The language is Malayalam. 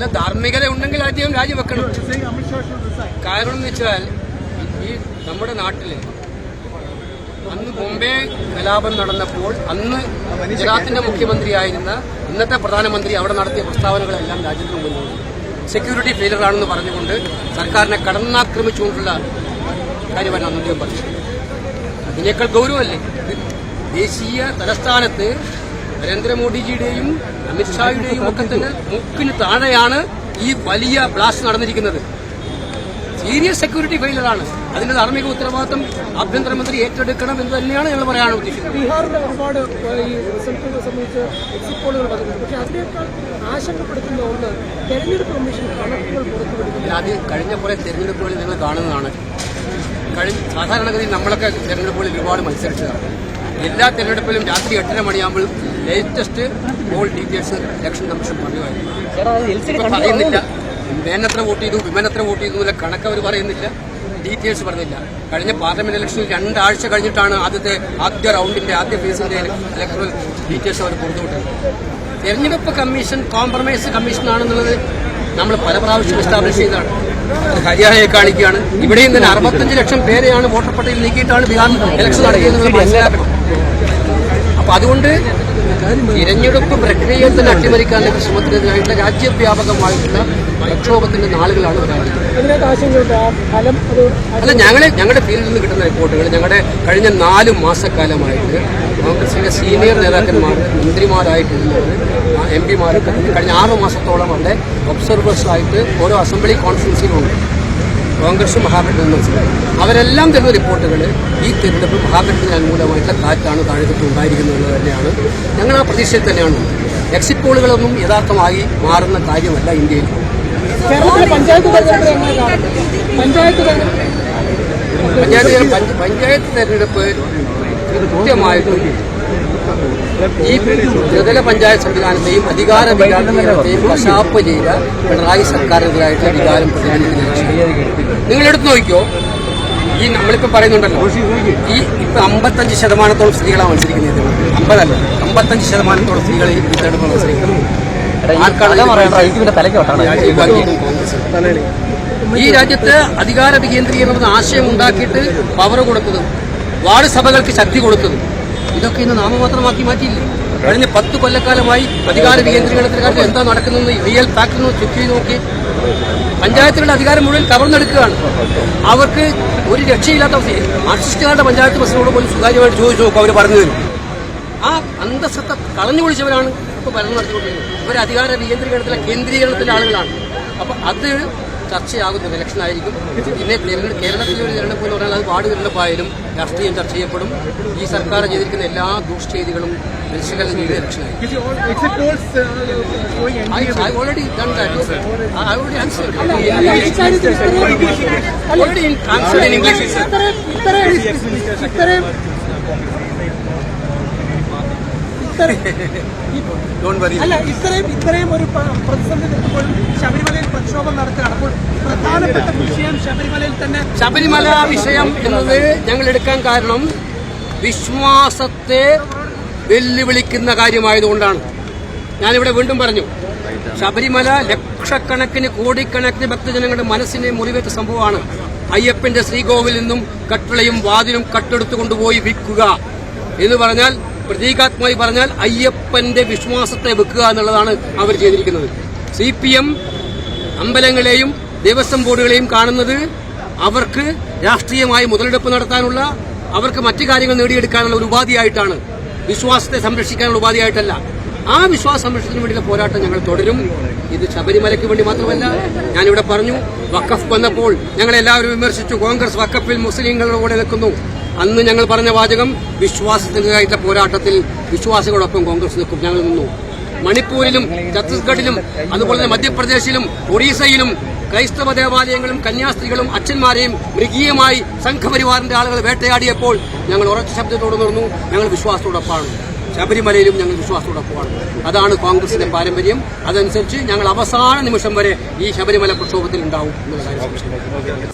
അല്ല, ധാർമ്മികത ഉണ്ടെങ്കിൽ അദ്ദേഹം രാജിവെക്കണം. കാരണം എന്ന് വെച്ചാൽ ഈ നമ്മുടെ നാട്ടില് അന്ന് ബോംബെ കലാപം നടന്നപ്പോൾ അന്ന് ഗുജറാത്തിന്റെ മുഖ്യമന്ത്രിയായിരുന്ന ഇന്നത്തെ പ്രധാനമന്ത്രി അവിടെ നടത്തിയ പ്രസ്താവനകളെല്ലാം രാജ്യത്തിന് മുന്നിൽ സെക്യൂരിറ്റി ഫെയിലറാണെന്ന് പറഞ്ഞുകൊണ്ട് സർക്കാരിനെ കടന്നാക്രമിച്ചുകൊണ്ടുള്ള കാര്യമാണ് അന്ന് അദ്ദേഹം പറഞ്ഞത്. അതിനേക്കാൾ ഗൗരവമല്ലേ ദേശീയ തലസ്ഥാനത്ത് നരേന്ദ്രമോദിജിയുടെയും അമിത്ഷായുടെയും ഒക്കെ തന്നെ മുക്കിന് താഴെയാണ് ഈ വലിയ ബ്ലാസ്റ്റ് നടന്നിരിക്കുന്നത്. സീരിയസ് സെക്യൂരിറ്റി ഫെയിലറാണ്. അതിന്റെ ധാർമ്മിക ഉത്തരവാദിത്തം ആഭ്യന്തരമന്ത്രി ഏറ്റെടുക്കണം എന്ന് തന്നെയാണ് ഞങ്ങൾ പറയാൻ ഉദ്ദേശിക്കുന്നത്. ബീഹാറിന്റെ ഒരുപാട് ഈ റിസൾട്ടുകളെ സംബന്ധിച്ച് എക്സിറ്റ് പോളുകൾ പറഞ്ഞിട്ടുണ്ട്. പക്ഷേ അതിനേക്കാൾ ആശങ്കപ്പെടുത്തുന്ന ഒന്ന് തെരഞ്ഞെടുപ്പ് കമ്മീഷൻ കണക്കുകൾ പുറത്തുവിടുന്നത്. അത് കഴിഞ്ഞ പോലെ തെരഞ്ഞെടുപ്പുകളിൽ നിങ്ങൾ കാണുന്നതാണ്. സാധാരണഗതിയിൽ നമ്മളൊക്കെ തെരഞ്ഞെടുപ്പുകളിൽ ഒരുപാട് മത്സരിച്ചതാണ്. എല്ലാ തെരഞ്ഞെടുപ്പിലും രാത്രി 8:30 മണിയാകുമ്പോൾ latest poll details election commission പറയുന്നില്ല. മേനത്ര വോട്ട് ചെയ്തു, വിമനത്ര വോട്ട് ചെയ്തു എന്നുള്ള കണക്ക് അവർ പറയുന്നില്ല, ഡീറ്റെയിൽസ് പറഞ്ഞില്ല. കഴിഞ്ഞ പാർലമെന്റ് ഇലക്ഷനിൽ 2 ആഴ്ച കഴിഞ്ഞിട്ടാണ് ആദ്യ റൗണ്ടിന്റെ ആദ്യ ഫേസിന്റെ ഇലക്ട്രൽ ഡീറ്റെയിൽസ് അവർ പുറത്തുവിട്ടത്. തെരഞ്ഞെടുപ്പ് കമ്മീഷൻ കോംപ്രമൈസ് കമ്മീഷനാണെന്നുള്ളത് നമ്മൾ പല പ്രാവശ്യം എസ്റ്റാബ്ലിഷ് ചെയ്തതാണ്. ഹരിയാനയെ കാണിക്കുകയാണ്. ഇവിടെയും തന്നെ 65 ലക്ഷം പേരെയാണ് വോട്ടർ പട്ടികയിൽ നീക്കിയിട്ടാണ് ബീഹാർ ഇലക്ഷൻ നടത്തിയതെന്ന് മനസ്സിലാക്കണം. അപ്പൊ അതുകൊണ്ട് തിരഞ്ഞെടുപ്പ് പ്രക്രിയയെ തന്നെ അട്ടിമറിക്കാനുള്ള ശ്രമത്തിനെതിരായിട്ടുള്ള രാജ്യവ്യാപകമായിട്ടുള്ള പ്രക്ഷോഭത്തിന്റെ നാളുകളാണ് വരാറുള്ളത്. അല്ല, ഞങ്ങളുടെ ഫീൽഡിൽ നിന്ന് കിട്ടുന്ന റിപ്പോർട്ടുകൾ ഞങ്ങളുടെ കഴിഞ്ഞ 4 മാസക്കാലമായിട്ട് കോൺഗ്രസിന്റെ സീനിയർ നേതാക്കന്മാർ, മന്ത്രിമാരായിട്ടുള്ളവർ, എംപിമാരൊക്കെ കഴിഞ്ഞ 6 മാസത്തോളം അവിടെ ഒബ്സർവേഴ്സായിട്ട് ഓരോ അസംബ്ലി കോൺഫറൻസിലുണ്ട്. കോൺഗ്രസും മഹാഗഠബന്ധനും മനസ്സിലായി. അവരെല്ലാം തരുന്ന റിപ്പോർട്ടുകൾ ഈ തെരഞ്ഞെടുപ്പ് മഹാഗഠബന്ധത്തിന് അനുകൂലമായിട്ടുള്ള കാറ്റാണ് താഴെത്തു ഉണ്ടായിരിക്കുന്നത് തന്നെയാണ്. ഞങ്ങൾ ആ പ്രതീക്ഷയിൽ തന്നെയാണ്. എക്സിറ്റ് പോളുകളൊന്നും യഥാർത്ഥമായി മാറുന്ന കാര്യമല്ല ഇന്ത്യയിൽ. പഞ്ചായത്ത് തെരഞ്ഞെടുപ്പ് കൃത്യമായിട്ടും ഈ ത്രിതല പഞ്ചായത്ത് സംവിധാനത്തെയും അധികാര വികാരത്തെയും കശാപ്പ് ചെയ്ത പിണറായി സർക്കാരിനെതിരായിട്ടുള്ള വികാരം പ്രതിനിധീകരിച്ചു. നിങ്ങളെടുത്ത് നോക്കിയോ, ഈ നമ്മളിപ്പോ പറയുന്നുണ്ടല്ലോ, ഈ ഇപ്പൊ 55% സ്ത്രീകളാണ് മത്സരിക്കുന്നത്. 50 അല്ല, 55% സ്ത്രീകൾ ഈ തെരഞ്ഞെടുപ്പ് മത്സരിക്കുന്നത്. ഈ രാജ്യത്ത് അധികാര വികേന്ദ്രീകരണം ആശയം ഉണ്ടാക്കിയിട്ട് പവർ കൊടുത്തതും വാർഡ് സഭകൾക്ക് ശക്തി കൊടുത്തതും ഇതൊക്കെ ഇന്ന് നാമമാത്രമാക്കി മാറ്റിയില്ലേ? കഴിഞ്ഞ 10 കൊല്ലക്കാലമായി അധികാര വികേന്ദ്രീകരണത്തിന്റെ കാര്യത്തിൽ എന്താ നടക്കുന്നത് റിയൽ ഫാക്ടർ ചെക്ക് ചെയ്ത് നോക്കി. പഞ്ചായത്തുകളുടെ അധികാരം മുഴുവൻ കവർന്നെടുക്കുകയാണ്. അവർക്ക് ഒരു രക്ഷയില്ലാത്ത അവസ്ഥ. മാർക്സിസ്റ്റുകാരുടെ പഞ്ചായത്ത് പ്രസിഡന്റോട് പോലും സ്വകാര്യമായിട്ട് ചോദിച്ചു നോക്കും, അവർ പറഞ്ഞു തരും. ആ അന്തസ്സത്ത കളഞ്ഞു കുളിച്ചവരാണ് ഇപ്പോൾ ഭരണം നടത്തിക്കൊണ്ടിരിക്കുന്നത്. ഇവർ അധികാര വികേന്ദ്രീകരണത്തിലെ കേന്ദ്രീകരണത്തിന്റെ ആളുകളാണ്. അപ്പൊ അത് ചർച്ചയാകുന്ന ഇലക്ഷനായിരിക്കും. പിന്നെ കേരളത്തിലെ ഒരു തെരഞ്ഞെടുപ്പ് എന്ന് പറഞ്ഞാൽ അത് വാർഡ് തെരഞ്ഞെടുപ്പായാലും രാഷ്ട്രീയം ചർച്ച ചെയ്യപ്പെടും. ഈ സർക്കാർ ചെയ്തിരിക്കുന്ന എല്ലാ ദുഷ്ചെയ്തികളും വിശകലനം ചെയ്ത ഇലക്ഷനായിരിക്കും. അല്ല, ഇത്രയും ഒരു പ്രതിസന്ധി നിൽക്കുമ്പോഴും ശബരിമലയിൽ പ്രക്ഷോഭം നടത്തുകയാണ്. അപ്പോൾ പ്രധാനപ്പെട്ട വിഷയം ശബരിമലയിൽ തന്നെ. ശബരിമല വിഷയം എന്നത് ഞങ്ങൾ എടുക്കാൻ കാരണം വിശ്വാസത്തെ വെല്ലുവിളിക്കുന്ന കാര്യമായതുകൊണ്ടാണ്. ഞാനിവിടെ വീണ്ടും പറഞ്ഞു, ശബരിമല ലക്ഷക്കണക്കിന് കോടിക്കണക്കിന് ഭക്തജനങ്ങളുടെ മനസ്സിനെ മുറിവേറ്റ സംഭവമാണ്. അയ്യപ്പന്റെ ശ്രീകോവിൽ നിന്നും കട്ടിളയും വാതിലും കട്ടെടുത്തു കൊണ്ടുപോയി വിൽക്കുക എന്ന് പറഞ്ഞാൽ, പ്രതീകാത്മകമായി പറഞ്ഞാൽ അയ്യപ്പന്റെ വിശ്വാസത്തെ വെക്കുക എന്നുള്ളതാണ് അവർ ചെയ്തിരിക്കുന്നത്. CPM അമ്പലങ്ങളെയും ദേവസ്വം ബോർഡുകളെയും കാണുന്നത് അവർക്ക് രാഷ്ട്രീയമായി മുതലെടുപ്പ് നടത്താനുള്ള, അവർക്ക് മറ്റു കാര്യങ്ങൾ നേടിയെടുക്കാനുള്ള ഒരു ഉപാധിയായിട്ടാണ്, വിശ്വാസത്തെ സംരക്ഷിക്കാനുള്ള ഉപാധിയായിട്ടല്ല. ആ വിശ്വാസ സംരക്ഷണത്തിന് വേണ്ടിയുള്ള പോരാട്ടം ഞങ്ങൾ തുടരും. ഇത് ശബരിമലയ്ക്ക് വേണ്ടി മാത്രമല്ല. ഞാനിവിടെ പറഞ്ഞു, വഖഫ് വന്നപ്പോൾ ഞങ്ങളെല്ലാവരും വിമർശിച്ചു, കോൺഗ്രസ് വഖഫിൽ മുസ്ലിങ്ങളുടെ കൂടെ നിൽക്കുന്നു. അന്ന് ഞങ്ങൾ പറഞ്ഞ വാചകം, വിശ്വാസത്തിനെതിരായിട്ടുള്ള പോരാട്ടത്തിൽ വിശ്വാസികളോടൊപ്പം കോൺഗ്രസ് നിൽക്കും. ഞങ്ങൾ നിന്നു. മണിപ്പൂരിലും ഛത്തീസ്ഗഡിലും അതുപോലെ തന്നെ മധ്യപ്രദേശിലും ഒറീസയിലും ക്രൈസ്തവ ദേവാലയങ്ങളും കന്യാസ്ത്രീകളും അച്ഛന്മാരെയും മൃഗീയമായി സംഘപരിവാറിന്റെ ആളുകൾ വേട്ടയാടിയപ്പോൾ ഞങ്ങൾ ഉറച്ച ശബ്ദത്തോട് നിർന്നു. ഞങ്ങൾ വിശ്വാസത്തോടൊപ്പമാണ്. ശബരിമലയിലും ഞങ്ങൾ വിശ്വാസത്തോടൊപ്പമാണ്. അതാണ് കോൺഗ്രസിന്റെ പാരമ്പര്യം. അതനുസരിച്ച് ഞങ്ങൾ അവസാന നിമിഷം വരെ ഈ ശബരിമല പ്രക്ഷോഭത്തിൽ ഉണ്ടാവും എന്നുള്ള കാര്യം.